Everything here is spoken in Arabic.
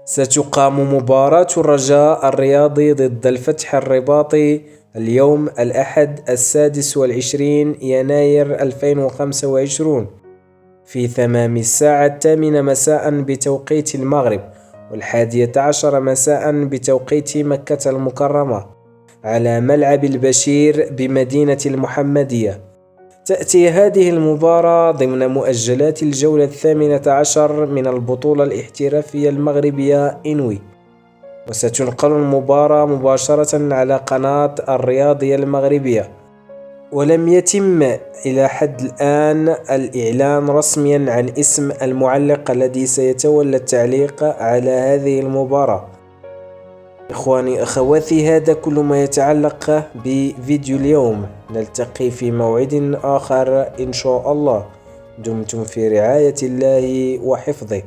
ستقام مباراة الرجاء الرياضي ضد الفتح الرباطي اليوم الأحد 26 يناير 2025 في تمام الساعة 8 مساء بتوقيت المغرب، 11 مساء بتوقيت مكة المكرمة، على ملعب البشير بمدينة المحمدية. تأتي هذه المباراة ضمن مؤجلات الجولة 18 من البطولة الاحترافية المغربية إنوي، وستنقل المباراة مباشرة على قناة الرياضية المغربية. ولم يتم إلى حد الآن الإعلان رسميا عن اسم المعلق الذي سيتولى التعليق على هذه المباراة. إخواني أخواتي، هذا كل ما يتعلق بفيديو اليوم. نلتقي في موعد آخر إن شاء الله. دمتم في رعاية الله وحفظه.